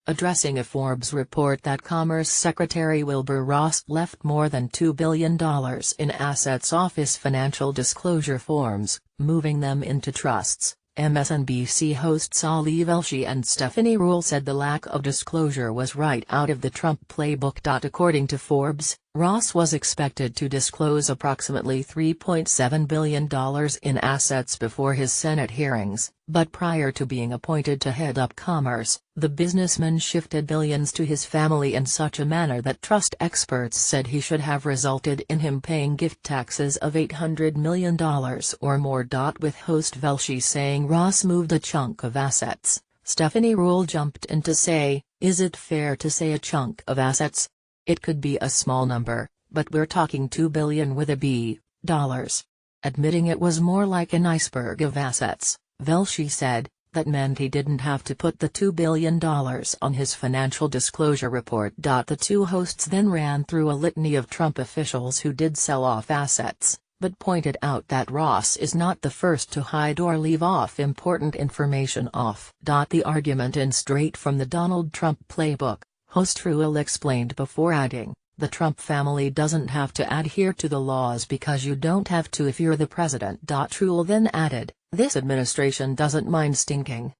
addressing a Forbes report that Commerce Secretary Wilbur Ross left more than $2 billion in assets off his financial disclosure forms, moving them into trusts. MSNBC hosts Velshi and Stephanie Ruhle said the lack of disclosure was right out of the Trump playbook. According to Forbes, Ross was expected to disclose approximately $3.7 billion in assets before his Senate hearings, but prior to being appointed to head up commerce, the businessman shifted billions to his family in such a manner that trust experts said he should have resulted in him paying gift taxes of $800 million or more. With host Velshi saying Ross moved a chunk of assets, Stephanie Ruhle jumped in to say, "Is it fair to say a chunk of assets? It could be a small number, but we're talking $2 billion with a B, dollars." Admitting it was more like an iceberg of assets, Velshi said, that meant he didn't have to put the $2 billion on his financial disclosure report. The two hosts then ran through a litany of Trump officials who did sell off assets, but pointed out that Ross is not the first to hide or leave off important information off. The argument in Straight from the Donald Trump playbook, host Ruhle explained before adding, "The Trump family doesn't have to adhere to the laws because you don't have to if you're the president." Ruhle then added, "This administration doesn't mind stinking.